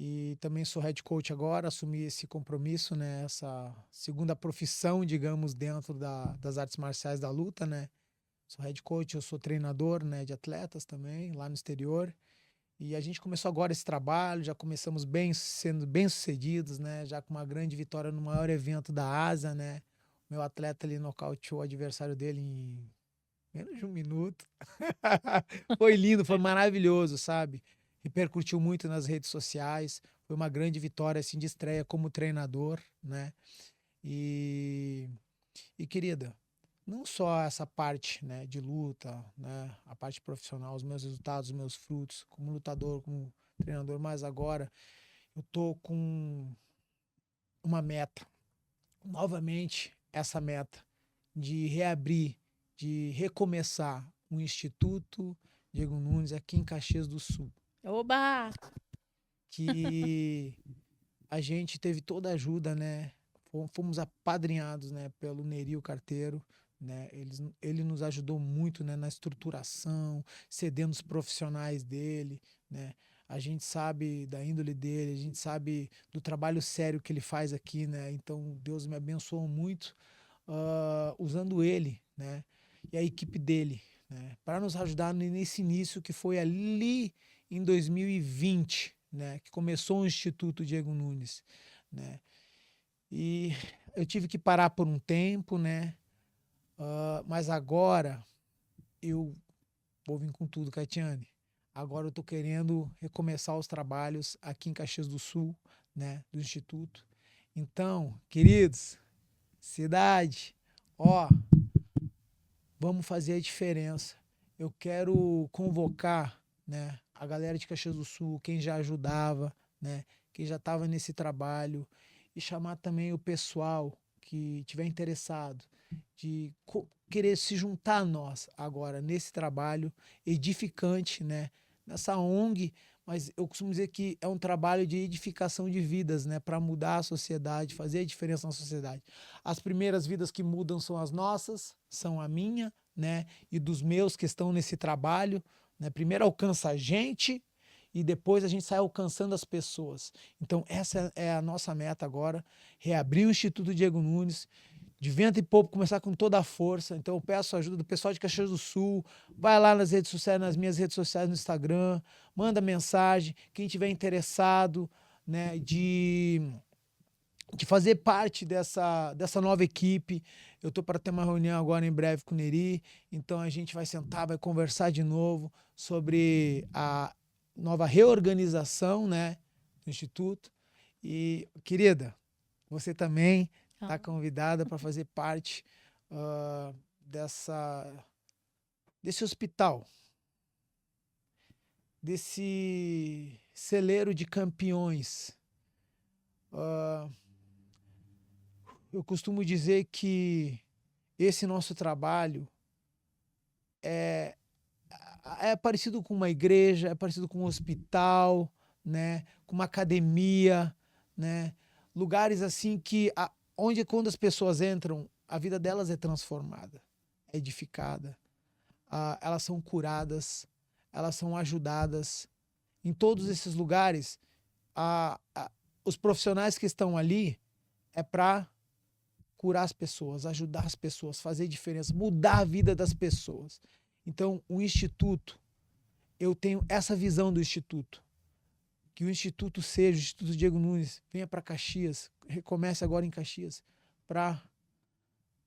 E também sou head coach agora, assumi esse compromisso, né? Essa segunda profissão, digamos, dentro das artes marciais da luta, né? Sou head coach, eu sou treinador, né, de atletas também, lá no exterior. E a gente começou agora esse trabalho, já começamos sendo bem-sucedidos, né? Já com uma grande vitória no maior evento da Ásia, né? Meu atleta ali nocauteou o adversário dele em menos de 1 minuto. Foi lindo, foi maravilhoso, sabe? Repercutiu muito nas redes sociais. Foi uma grande vitória, assim, de estreia como treinador, né? E, querida, não só essa parte, né, de luta, né, a parte profissional, os meus resultados, os meus frutos, como lutador, como treinador, mas agora eu tô com uma meta, novamente essa meta de reabrir, de recomeçar um instituto Diego Nunes aqui em Caxias do Sul, Oba! que a gente teve toda a ajuda, né? Fomos apadrinhados, né, pelo Nerio Carteiro, né? Ele nos ajudou muito, né, na estruturação, cedendo os profissionais dele, né? A gente sabe da índole dele, a gente sabe do trabalho sério que ele faz aqui, né? Então Deus me abençoou muito usando ele, né? E a equipe dele, né? Para nos ajudar nesse início que foi ali em 2020, né? Que começou o Instituto Diego Nunes, né? E eu tive que parar por um tempo, né? Mas agora eu vou vir com tudo, Catiane. Agora eu tô querendo recomeçar os trabalhos aqui em Caxias do Sul, né? Do Instituto. Então, queridos, cidade, ó, vamos fazer a diferença. Eu quero convocar, né, a galera de Caxias do Sul, quem já ajudava, né, quem já estava nesse trabalho, e chamar também o pessoal que tiver interessado de querer se juntar a nós agora nesse trabalho edificante, né, nessa ONG, mas eu costumo dizer que é um trabalho de edificação de vidas, né, para mudar a sociedade, fazer a diferença na sociedade. As primeiras vidas que mudam são as nossas, são a minha, né, e dos meus que estão nesse trabalho, né? Primeiro alcança a gente e depois a gente sai alcançando as pessoas. Então essa é a nossa meta agora, reabrir o Instituto Diego Nunes, de vento e pouco começar com toda a força. Então eu peço a ajuda do pessoal de Caxias do Sul, vai lá nas redes sociais, nas minhas redes sociais no Instagram, manda mensagem, quem tiver interessado, né, de fazer parte dessa nova equipe. Eu estou para ter uma reunião agora em breve com o Neri, então a gente vai sentar, vai conversar de novo sobre a nova reorganização, né, do Instituto. E, querida, você também Ah, está convidada para fazer parte uh, desse hospital, desse celeiro de campeões. Uh, eu costumo dizer que esse nosso trabalho é, é parecido com uma igreja, é parecido com um hospital, né? Com uma academia, né? Lugares assim que onde quando as pessoas entram, a vida delas é transformada, é edificada, elas são curadas, elas são ajudadas. Em todos esses lugares, os profissionais que estão ali é para curar as pessoas, ajudar as pessoas, fazer diferença, mudar a vida das pessoas. Então, o Instituto, eu tenho essa visão do Instituto. Que o Instituto seja, o Instituto Diego Nunes, venha para Caxias, recomece agora em Caxias, para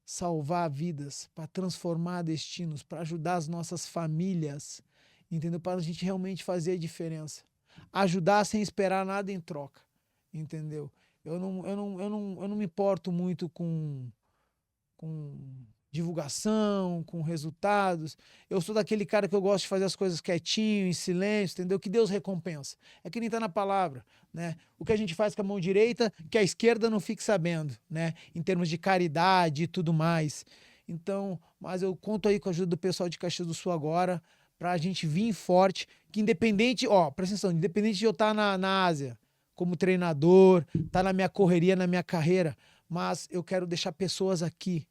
salvar vidas, para transformar destinos, para ajudar as nossas famílias, entendeu? Para a gente realmente fazer a diferença. Ajudar sem esperar nada em troca, entendeu? Eu não me importo muito com divulgação, com resultados. Eu sou daquele cara que eu gosto de fazer as coisas quietinho, em silêncio, entendeu? Que Deus recompensa. É que nem tá na palavra, né? O que a gente faz com a mão direita, que a esquerda não fique sabendo, né? Em termos de caridade e tudo mais. Então, mas eu conto aí com a ajuda do pessoal de Caxias do Sul agora, pra gente vir forte, que independente, ó, presta atenção, independente de eu estar na Ásia, como treinador, tá na minha correria, na minha carreira, mas eu quero deixar pessoas aqui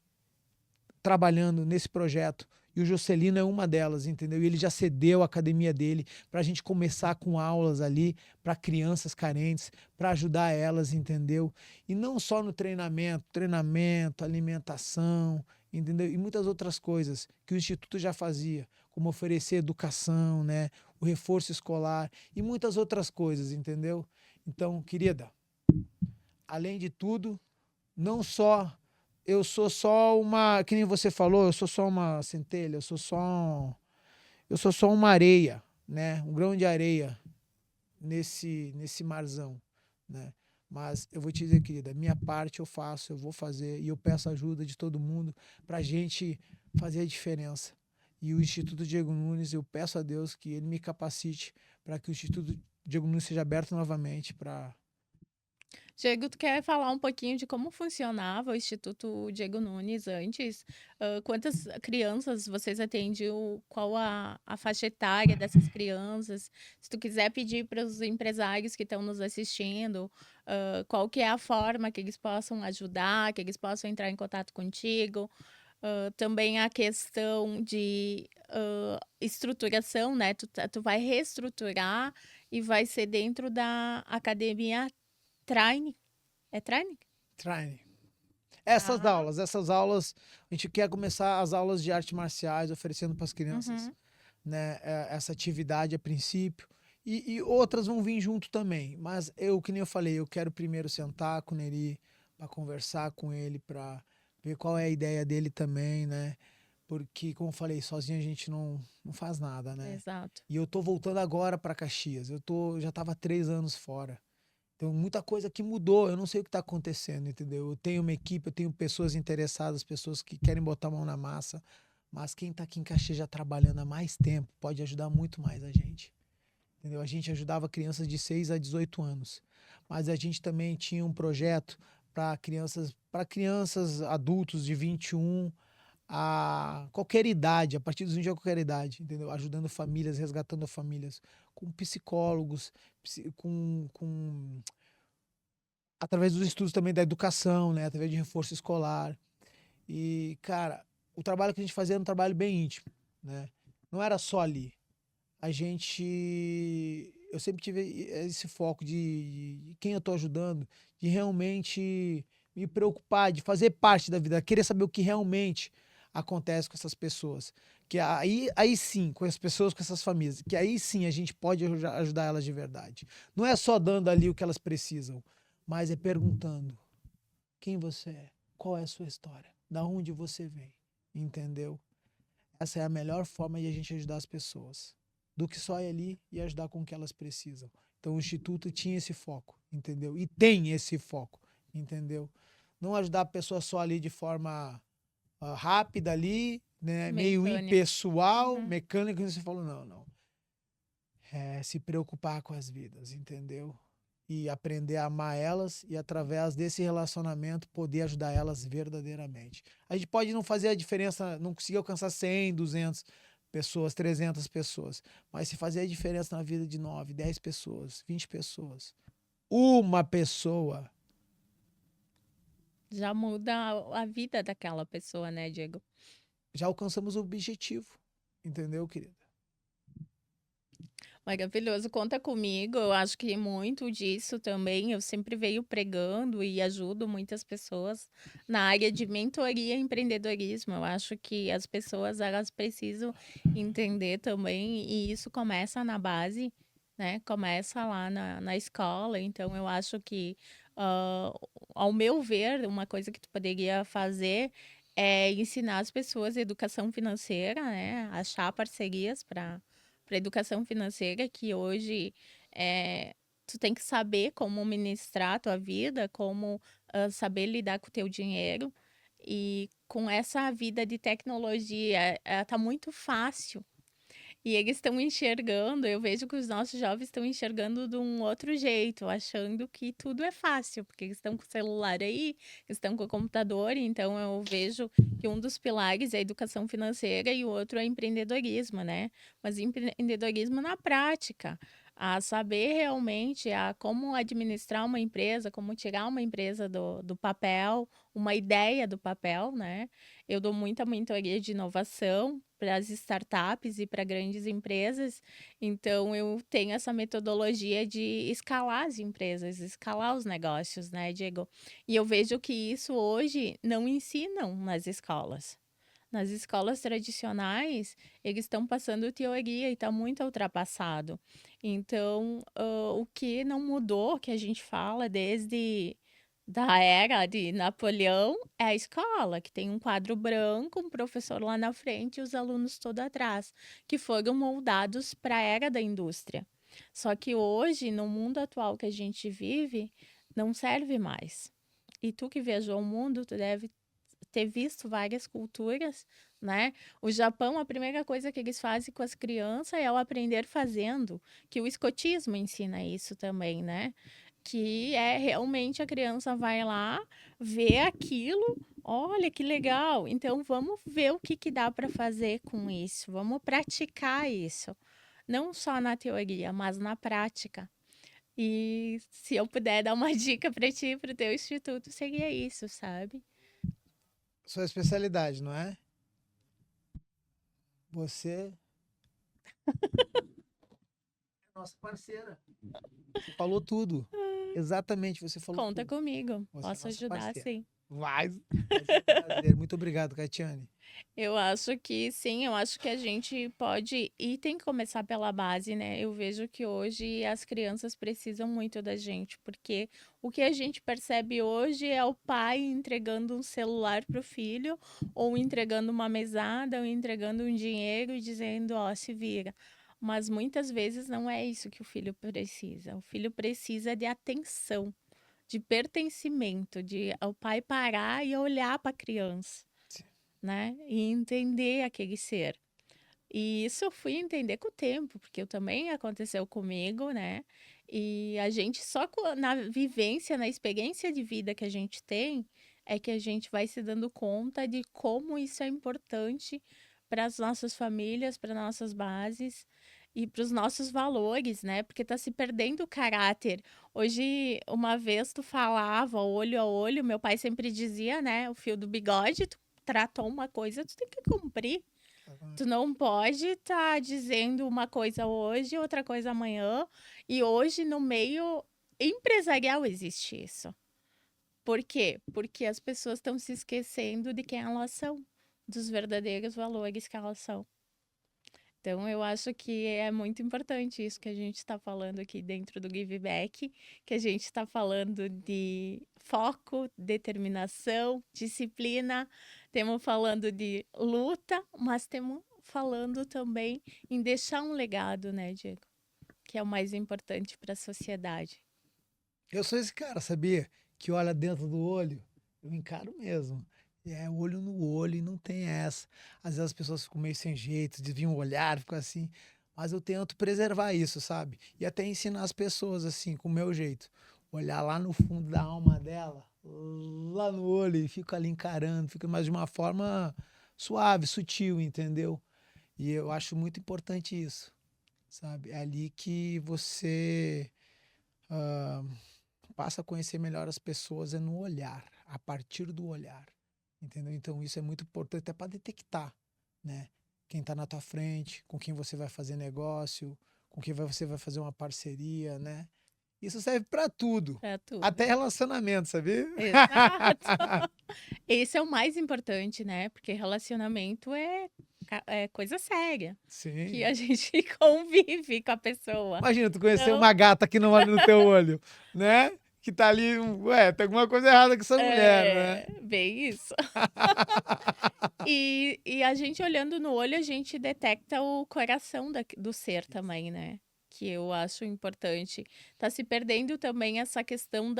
trabalhando nesse projeto. E o Jocelino é uma delas, entendeu? E ele já cedeu a academia dele para a gente começar com aulas ali para crianças carentes, para ajudar elas, entendeu? E não só no treinamento, alimentação, entendeu? E muitas outras coisas que o Instituto já fazia, como oferecer educação, né? O reforço escolar e muitas outras coisas, entendeu? Então, querida, além de tudo, não só eu sou só uma, que nem você falou, eu sou só uma centelha, eu sou só uma areia, né? Um grão de areia nesse marzão, né? Mas eu vou te dizer, querida, minha parte eu faço, eu vou fazer e eu peço ajuda de todo mundo para a gente fazer a diferença. E o Instituto Diego Nunes, eu peço a Deus que ele me capacite para que o Instituto Diego Nunes seja aberto novamente para. Diego, tu quer falar um pouquinho de como funcionava o Instituto Diego Nunes antes? Quantas crianças vocês atendiam? Qual a faixa etária dessas crianças? Se tu quiser pedir para os empresários que estão nos assistindo, qual que é a forma que eles possam ajudar, que eles possam entrar em contato contigo? Também a questão de estruturação, né? Tu vai reestruturar e vai ser dentro da academia Traine. É Traine? Training. Tá. Essas aulas, a gente quer começar as aulas de artes marciais oferecendo para as crianças, Uhum. né, essa atividade a princípio. E outras vão vir junto também. Mas eu, que nem eu falei, eu quero primeiro sentar com o Neri para conversar com ele, para ver qual é a ideia dele também, né? Porque, como eu falei, sozinho a gente não faz nada, né? Exato. E eu tô voltando agora para Caxias. Já tava 3 anos fora. Então, muita coisa que mudou. Eu não sei o que está acontecendo, entendeu? Eu tenho uma equipe, eu tenho pessoas interessadas, pessoas que querem botar a mão na massa. Mas quem está aqui em Caxias já trabalhando há mais tempo pode ajudar muito mais a gente. Entendeu? A gente ajudava crianças de 6 a 18 anos. Mas a gente também tinha um projeto para crianças adultos de 21 a qualquer idade, a partir dos 20 a qualquer idade, entendeu? Ajudando famílias, resgatando famílias, com psicólogos, através dos estudos também da educação, né? Através de reforço escolar. E, cara, o trabalho que a gente fazia era um trabalho bem íntimo, né? Não era só ali. Eu sempre tive esse foco de quem eu estou ajudando, de realmente me preocupar, de fazer parte da vida, querer saber o que realmente acontece com essas pessoas. Que aí sim, com as pessoas, com essas famílias, que aí sim a gente pode ajudar elas de verdade. Não é só dando ali o que elas precisam, mas é perguntando quem você é, qual é a sua história, da onde você vem, entendeu? Essa é a melhor forma de a gente ajudar as pessoas, do que só ir ali e ajudar com o que elas precisam. Então o Instituto tinha esse foco, entendeu? E tem esse foco, entendeu? Não ajudar a pessoa só ali de forma rápida ali, né? Meio Mecânica. impessoal, Uhum. mecânica, como você falou, não, não. É se preocupar com as vidas, entendeu? E aprender a amar elas e através desse relacionamento poder ajudar elas verdadeiramente. A gente pode não fazer a diferença, não conseguir alcançar 100, 200 pessoas, 300 pessoas, mas se fazer a diferença na vida de 9, 10 pessoas, 20 pessoas, uma pessoa, Já muda a vida daquela pessoa, né, Diego? já alcançamos o objetivo, entendeu, querida? Maravilhoso, conta comigo. Eu acho que muito disso também eu sempre venho pregando e ajudo muitas pessoas na área de mentoria e empreendedorismo. Eu acho que as pessoas elas precisam entender também, e isso começa na base, né? Começa lá na escola. Então, eu acho que, ah, ao meu ver, uma coisa que tu poderia fazer é ensinar as pessoas educação financeira, né? Achar parcerias para educação financeira, que hoje tu tem que saber como administrar a tua vida, como saber lidar com o teu dinheiro. E com essa vida de tecnologia, tá muito fácil. E eles estão enxergando, eu vejo que os nossos jovens estão enxergando de um outro jeito, achando que tudo é fácil, porque eles estão com o celular aí, estão com o computador, então eu vejo que um dos pilares é a educação financeira e o outro é empreendedorismo, né? Mas empreendedorismo na prática, a saber realmente como administrar uma empresa, como tirar uma empresa do papel, uma ideia do papel, né? Eu dou muita mentoria de inovação para as startups e para grandes empresas, então eu tenho essa metodologia de escalar as empresas, escalar os negócios, né, Diego? E eu vejo que isso hoje não ensinam nas escolas. Nas escolas tradicionais, eles estão passando teoria e está muito ultrapassado. Então, o que não mudou, que a gente fala desde da era de Napoleão, é a escola, que tem um quadro branco, um professor lá na frente e os alunos todo atrás, que foram moldados para a era da indústria. Só que hoje, no mundo atual que a gente vive, não serve mais. E tu que viajou o mundo, tu deve ter visto várias culturas, né? O Japão, a primeira coisa que eles fazem com as crianças é o aprender fazendo, que o escotismo ensina isso também, né? Que é realmente a criança vai lá, vê aquilo, olha que legal, então vamos ver o que que dá para fazer com isso, vamos praticar isso, não só na teoria, mas na prática. E se eu puder dar uma dica para ti, para o teu instituto, seria isso, sabe? Sua especialidade, não é? Você é nossa parceira. Você falou tudo. Exatamente, você falou Conta tudo. comigo, Você é posso nossa ajudar parceira. sim. Vai ser um prazer. Muito obrigado, Catiane. Eu acho que sim, eu acho que a gente pode e tem que começar pela base, né? Eu vejo que hoje as crianças precisam muito da gente, porque o que a gente percebe hoje é o pai entregando um celular para o filho, ou entregando uma mesada, ou entregando um dinheiro e dizendo, ó, se vira. Mas muitas vezes não é isso que o filho precisa. O filho precisa de atenção, de pertencimento, de o pai parar e olhar para a criança, né? E entender aquele ser. E isso eu fui entender com o tempo, porque eu também aconteceu comigo, né? E a gente só na vivência, na experiência de vida que a gente tem, é que a gente vai se dando conta de como isso é importante para as nossas famílias, para nossas bases e para os nossos valores, né? Porque tá se perdendo o caráter. Hoje, uma vez tu falava olho a olho, meu pai sempre dizia, né? O fio do bigode, tu tratou uma coisa, tu tem que cumprir. Tu não pode estar dizendo uma coisa hoje, outra coisa amanhã. E hoje, no meio empresarial, existe isso. Por quê? Porque as pessoas estão se esquecendo de quem elas são, dos verdadeiros valores que elas são. Então, eu acho que é muito importante isso que a gente está falando aqui dentro do Give Back, que a gente está falando de foco, determinação, disciplina, temos falando de luta, mas temos falando também em deixar um legado, né, Diego? Que é o mais importante para a sociedade. Eu sou esse cara, sabia? Que olha dentro do olho. Eu encaro mesmo. É olho no olho e não tem essa. Às vezes as pessoas ficam meio sem jeito, desviam o olhar, ficam assim. Mas eu tento preservar isso, sabe? E até ensinar as pessoas assim, com o meu jeito. Olhar lá no fundo da alma dela, lá no olho, e fico ali encarando, fica mais de uma forma suave, sutil, entendeu? E eu acho muito importante isso, sabe? É ali que você ah, passa a conhecer melhor as pessoas é no olhar, a partir do olhar, entendeu? Então isso é muito importante até para detectar, né? Quem está na tua frente, com quem você vai fazer negócio, com quem você vai fazer uma parceria, né? Isso serve para tudo, Para tudo. até relacionamento, sabia? Exato. Esse é o mais importante, né? Porque relacionamento é coisa séria, que Sim. a gente convive com a pessoa. Imagina tu conhecer Então, uma gata que não olha no teu olho, né? Que tá ali, ué, tem alguma coisa errada com essa mulher, né? bem isso. E a gente olhando no olho, a gente detecta o coração do ser também, né? Que eu acho importante. Tá se perdendo também essa questão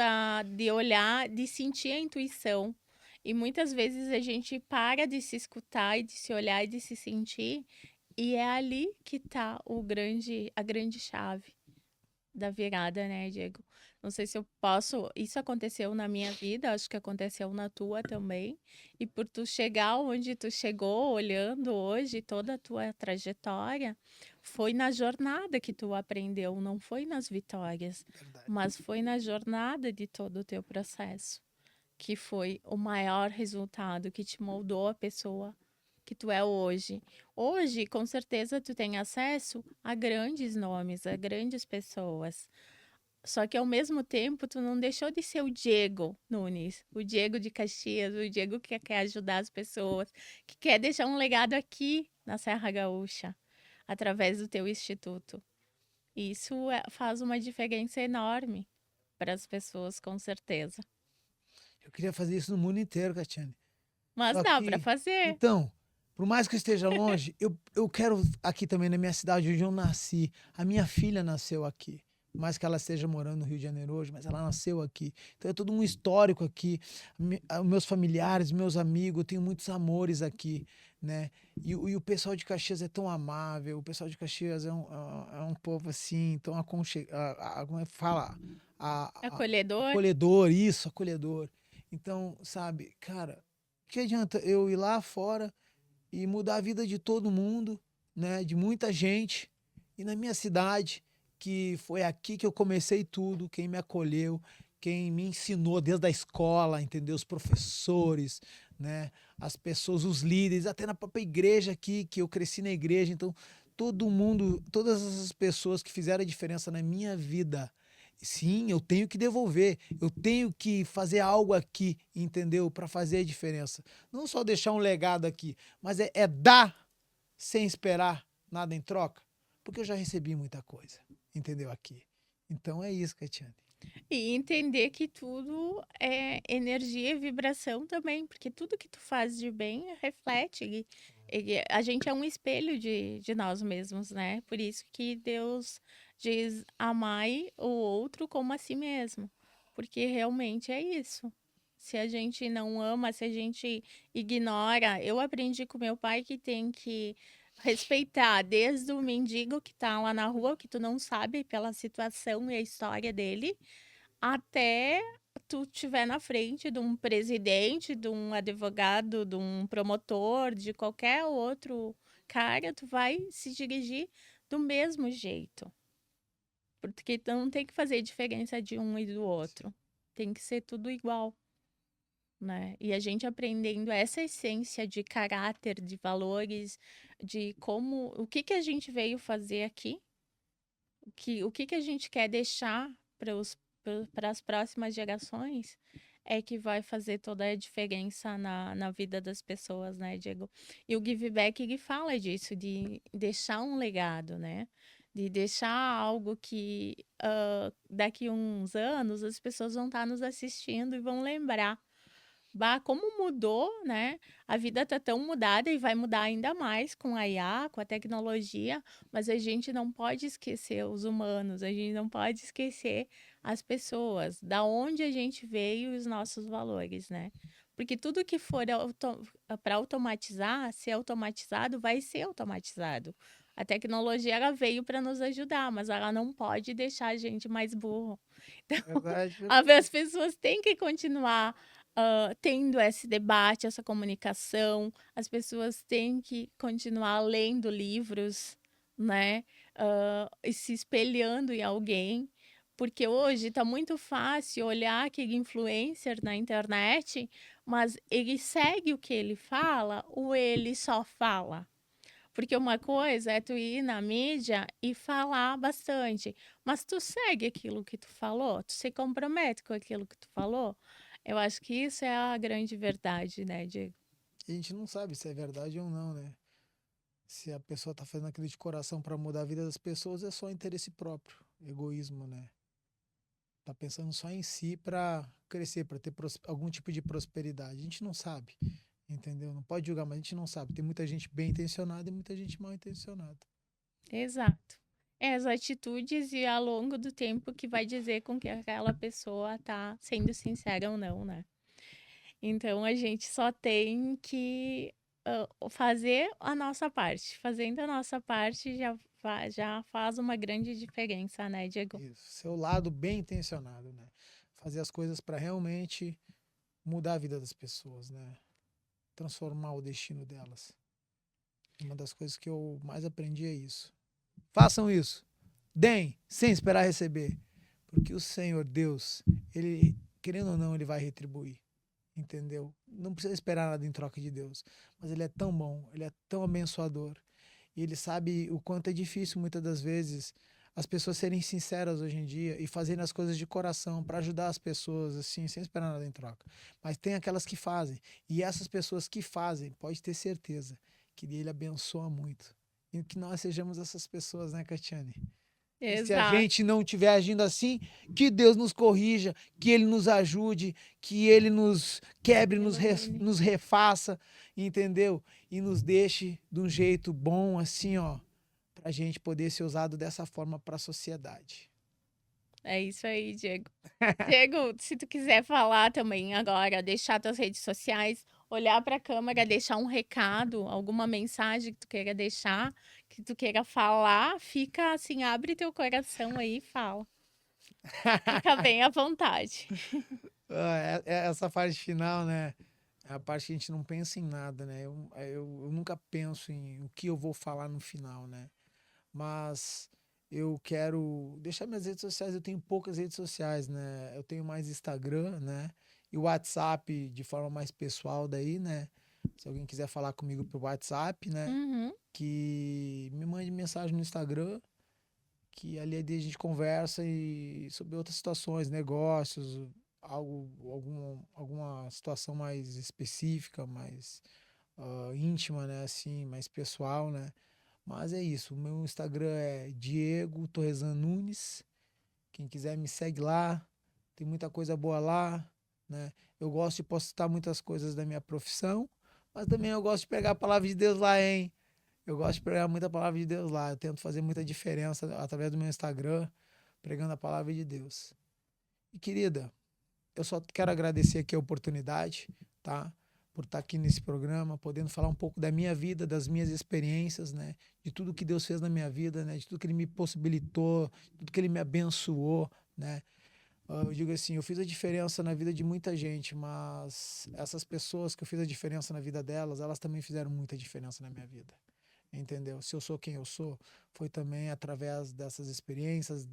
de olhar, de sentir a intuição. E muitas vezes a gente para de se escutar e de se olhar e de se sentir, e é ali que tá a grande chave da virada, né, Diego? Não sei se eu posso. Isso aconteceu na minha vida, acho que aconteceu na tua também. E por tu chegar onde tu chegou, olhando hoje toda a tua trajetória, foi na jornada que tu aprendeu, não foi nas vitórias, Verdade. mas foi na jornada de todo o teu processo, que foi o maior resultado que te moldou a pessoa que tu é hoje. Hoje, com certeza, tu tem acesso a grandes nomes, a grandes pessoas. Só que ao mesmo tempo, tu não deixou de ser o Diego Nunes, o Diego de Caxias, o Diego que quer ajudar as pessoas, que quer deixar um legado aqui na Serra Gaúcha, através do teu instituto. E isso faz uma diferença enorme para as pessoas, com certeza. Eu queria fazer isso no mundo inteiro, Catiane. Mas Só dá para que, fazer. então, por mais que eu esteja longe, eu quero aqui também na minha cidade onde eu nasci. A minha filha nasceu aqui. Por mais que ela esteja morando no Rio de Janeiro hoje, mas ela nasceu aqui. Então é todo um histórico aqui. Meus familiares, meus amigos, eu tenho muitos amores aqui, né? E o pessoal de Caxias é tão amável. O pessoal de Caxias é um povo assim, tão aconchegante. Como é que fala? Acolhedor? Acolhedor, isso, acolhedor. Então, sabe, cara, que adianta eu ir lá fora e mudar a vida de todo mundo, né? De muita gente. E na minha cidade, que foi aqui que eu comecei tudo, quem me acolheu, quem me ensinou desde a escola, entendeu? Os professores, né? As pessoas, os líderes, até na própria igreja aqui, que eu cresci na igreja. Então, todo mundo, todas essas pessoas que fizeram a diferença na minha vida, sim, eu tenho que devolver, eu tenho que fazer algo aqui, entendeu? Para fazer a diferença. Não só deixar um legado aqui, mas é dar sem esperar nada em troca, porque eu já recebi muita coisa, entendeu? Aqui. Então é isso, Catiane. E entender que tudo é energia e vibração também, porque tudo que tu faz de bem reflete. A gente é um espelho de nós mesmos, né? Por isso que Deus diz: amai o outro como a si mesmo. Porque realmente é isso. Se a gente não ama, se a gente ignora. Eu aprendi com meu pai que tem que respeitar desde o mendigo que tá lá na rua, que tu não sabe pela situação e a história dele, até tu estiver na frente de um presidente, de um advogado, de um promotor, de qualquer outro cara, tu vai se dirigir do mesmo jeito. Porque tu não tem que fazer diferença de um e do outro. Tem que ser tudo igual, né? E a gente aprendendo essa essência de caráter, de valores, de como, o que que a gente veio fazer aqui, o que que a gente quer deixar para as próximas gerações, é que vai fazer toda a diferença na vida das pessoas, né, Diego? E o Give Back, ele fala disso, de deixar um legado, né? De deixar algo que daqui uns anos as pessoas vão estar nos assistindo e vão lembrar. Bah, como mudou, né? A vida tá tão mudada e vai mudar ainda mais com a IA, com a tecnologia, mas a gente não pode esquecer os humanos, a gente não pode esquecer as pessoas, da onde a gente veio e os nossos valores, né? Porque tudo que for para automatizar, ser automatizado, vai ser automatizado. A tecnologia ela veio para nos ajudar, mas ela não pode deixar a gente mais burro. Então, Verdade, as verdade. pessoas têm que continuar tendo esse debate, essa comunicação, as pessoas têm que continuar lendo livros, né? E se espelhando em alguém, porque hoje está muito fácil olhar aquele influencer na internet, mas ele segue o que ele fala ou ele só fala? Porque uma coisa é tu ir na mídia e falar bastante, mas tu segue aquilo que tu falou? Tu se compromete com aquilo que tu falou? Eu acho que isso é a grande verdade, né, Diego? A gente não sabe se é verdade ou não, né? Se a pessoa tá fazendo aquilo de coração para mudar a vida das pessoas, é só interesse próprio, egoísmo, né? Tá pensando só em si para crescer, para ter algum tipo de prosperidade. A gente não sabe, entendeu? Não pode julgar, mas a gente não sabe. Tem muita gente bem intencionada e muita gente mal intencionada. Exato. É as atitudes e ao longo do tempo que vai dizer com que aquela pessoa tá sendo sincera ou não, né? Então a gente só tem que fazer a nossa parte. Fazendo a nossa parte já faz uma grande diferença, né, Diego? Isso, seu lado bem intencionado, né? Fazer as coisas para realmente mudar a vida das pessoas, né? Transformar o destino delas. Uma das coisas que eu mais aprendi é isso. Façam isso. Deem, sem esperar receber. Porque o Senhor Deus, ele, querendo ou não, ele vai retribuir. Entendeu? Não precisa esperar nada em troca de Deus. Mas ele é tão bom, ele é tão abençoador. E ele sabe o quanto é difícil, muitas das vezes, as pessoas serem sinceras hoje em dia e fazerem as coisas de coração para ajudar as pessoas, assim, sem esperar nada em troca. Mas tem aquelas que fazem. E essas pessoas que fazem, pode ter certeza que ele abençoa muito. E que nós sejamos essas pessoas, né, Catiane? E se a Exato. gente não estiver agindo assim, que Deus nos corrija, que Ele nos ajude, que Ele nos quebre, Ilumine. nos refaça, entendeu? E nos deixe de um jeito bom, assim, ó, para a gente poder ser usado dessa forma para a sociedade. É isso aí, Diego. Diego, se tu quiser falar também agora, deixar tuas redes sociais, olhar para a câmera, deixar um recado, alguma mensagem que tu queira deixar, que tu queira falar, fica assim, abre teu coração aí e fala. Fica bem à vontade. Essa parte final, né? É a parte que a gente não pensa em nada, né? Eu nunca penso em o que eu vou falar no final, né? Mas eu quero deixar minhas redes sociais. Eu tenho poucas redes sociais, né? Eu tenho mais Instagram, né? E o WhatsApp de forma mais pessoal daí, né? Se alguém quiser falar comigo pelo WhatsApp, né? Uhum. Que me mande mensagem no Instagram que ali a gente conversa e sobre outras situações, negócios, alguma situação mais específica, mais íntima, né? Assim, mais pessoal, né? Mas é isso. O meu Instagram é Diego Torresan Nunes. Quem quiser me segue lá. Tem muita coisa boa lá, né? Eu gosto de postar muitas coisas da minha profissão, mas também eu gosto de pegar a palavra de Deus lá, hein? Eu gosto de pregar muita palavra de Deus lá. Eu tento fazer muita diferença através do meu Instagram, pregando a palavra de Deus. E querida, eu só quero agradecer aqui a oportunidade, tá? Por estar aqui nesse programa, podendo falar um pouco da minha vida, das minhas experiências, né? De tudo que Deus fez na minha vida, né? De tudo que Ele me possibilitou, de tudo que Ele me abençoou, né? Eu digo assim, eu fiz a diferença na vida de muita gente, mas essas pessoas que eu fiz a diferença na vida delas, elas também fizeram muita diferença na minha vida. Entendeu? Se eu sou quem eu sou, foi também através dessas experiências,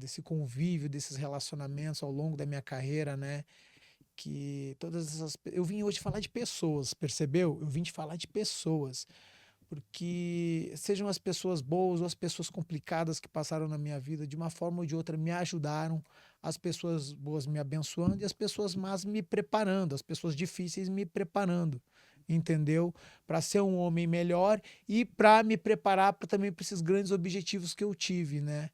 desse convívio, desses relacionamentos ao longo da minha carreira, né? Que todas essas. Eu vim hoje falar de pessoas, percebeu? Eu vim te falar de pessoas. Porque sejam as pessoas boas ou as pessoas complicadas que passaram na minha vida, de uma forma ou de outra me ajudaram, as pessoas boas me abençoando e as pessoas más me preparando, as pessoas difíceis me preparando, entendeu? Para ser um homem melhor e para me preparar também para esses grandes objetivos que eu tive, né?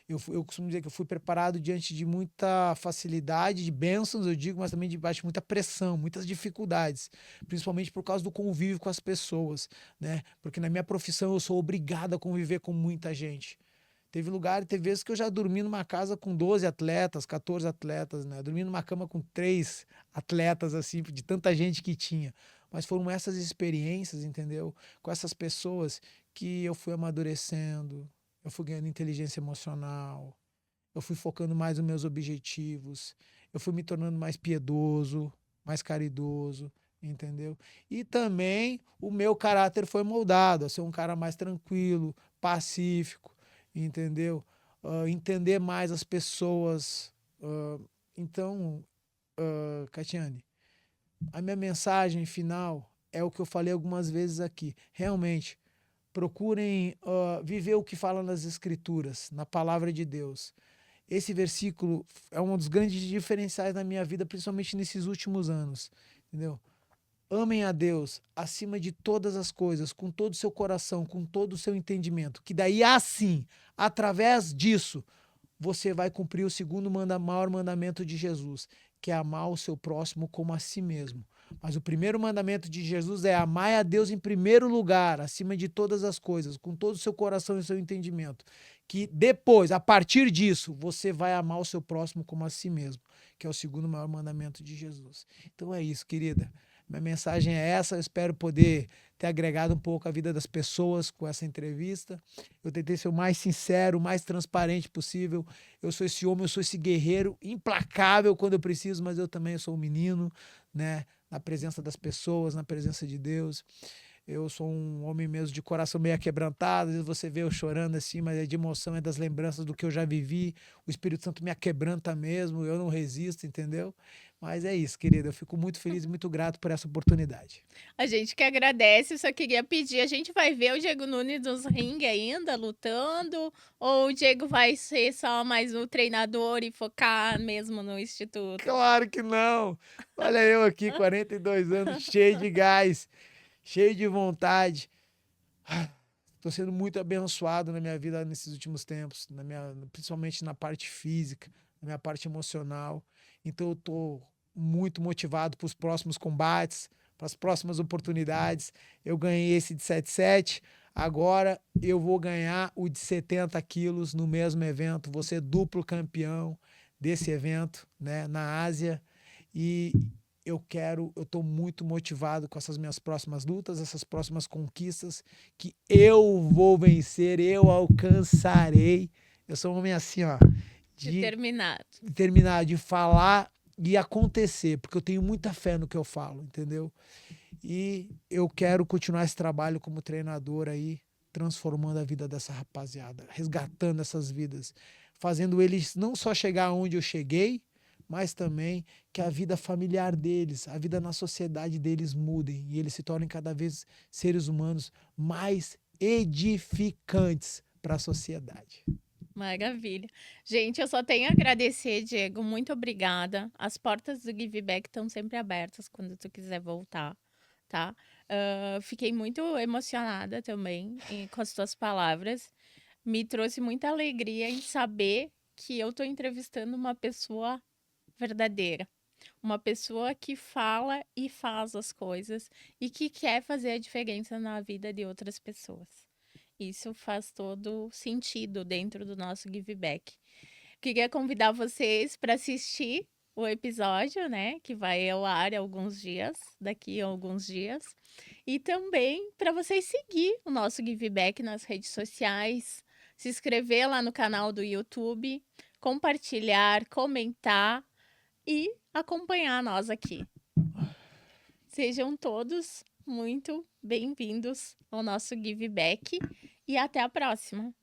Eu costumo dizer que eu fui preparado diante de muita facilidade, de bênçãos, eu digo, mas também debaixo de muita pressão, muitas dificuldades, principalmente por causa do convívio com as pessoas, né? Porque na minha profissão eu sou obrigado a conviver com muita gente. Teve vezes que eu já dormi numa casa com 12 atletas, 14 atletas, né? Dormi numa cama com 3 atletas, assim, de tanta gente que tinha. Mas foram essas experiências, entendeu? Com essas pessoas que eu fui amadurecendo, eu fui ganhando inteligência emocional, eu fui focando mais nos meus objetivos, eu fui me tornando mais piedoso, mais caridoso, entendeu? E também o meu caráter foi moldado a ser um cara mais tranquilo, pacífico, entendeu? Entender mais as pessoas. Então, Catiane, a minha mensagem final é o que eu falei algumas vezes aqui. Realmente, procurem viver o que fala nas Escrituras, na palavra de Deus. Esse versículo é um dos grandes diferenciais da minha vida, principalmente nesses últimos anos, entendeu? Amem a Deus acima de todas as coisas, com todo o seu coração, com todo o seu entendimento, que daí assim, através disso, você vai cumprir o segundo maior mandamento de Jesus, que é amar o seu próximo como a si mesmo. Mas o primeiro mandamento de Jesus é amar a Deus em primeiro lugar, acima de todas as coisas, com todo o seu coração e o seu entendimento. Que depois, a partir disso, você vai amar o seu próximo como a si mesmo, que é o segundo maior mandamento de Jesus. Então é isso, querida. Minha mensagem é essa, eu espero poder ter agregado um pouco a vida das pessoas com essa entrevista. Eu tentei ser o mais sincero, o mais transparente possível. Eu sou esse homem, eu sou esse guerreiro implacável quando eu preciso, mas eu também sou um menino, né? Na presença das pessoas, na presença de Deus. Eu sou um homem mesmo de coração meio quebrantado, às vezes você vê eu chorando assim, mas é de emoção, é das lembranças do que eu já vivi. O Espírito Santo me aquebranta mesmo, eu não resisto, entendeu? Mas é isso, querida, eu fico muito feliz e muito grato por essa oportunidade. A gente que agradece, só queria pedir, a gente vai ver o Diego Nunes nos ringue ainda, lutando? Ou o Diego vai ser só mais o treinador e focar mesmo no instituto? Claro que não! Olha eu aqui, 42 anos, cheio de gás, cheio de vontade. Estou sendo muito abençoado na minha vida nesses últimos tempos, principalmente na parte física, na minha parte emocional. Então eu estou muito motivado para os próximos combates, para as próximas oportunidades. Eu ganhei esse de 77, agora eu vou ganhar o de 70 quilos no mesmo evento. Vou ser duplo campeão desse evento, né, na Ásia. E eu estou muito motivado com essas minhas próximas lutas, essas próximas conquistas, que eu vou vencer, eu alcançarei. Eu sou um homem assim, ó, de Determinado. terminar de falar e acontecer, porque eu tenho muita fé no que eu falo, entendeu? E eu quero continuar esse trabalho como treinador aí, transformando a vida dessa rapaziada, resgatando essas vidas, fazendo eles não só chegar onde eu cheguei, mas também que a vida familiar deles, a vida na sociedade deles mudem e eles se tornem cada vez seres humanos mais edificantes para a sociedade. Maravilha. Gente, eu só tenho a agradecer, Diego. Muito obrigada. As portas do Give Back estão sempre abertas quando tu quiser voltar, tá? Fiquei muito emocionada também com as tuas palavras. Me trouxe muita alegria em saber que eu estou entrevistando uma pessoa verdadeira. Uma pessoa que fala e faz as coisas e que quer fazer a diferença na vida de outras pessoas. Isso faz todo sentido dentro do nosso Give Back. Queria convidar vocês para assistir o episódio, né, que vai ao ar daqui a alguns dias, e também para vocês seguir o nosso Give Back nas redes sociais, se inscrever lá no canal do YouTube, compartilhar, comentar e acompanhar nós aqui. Sejam todos muito bem-vindos ao nosso Give Back e até a próxima.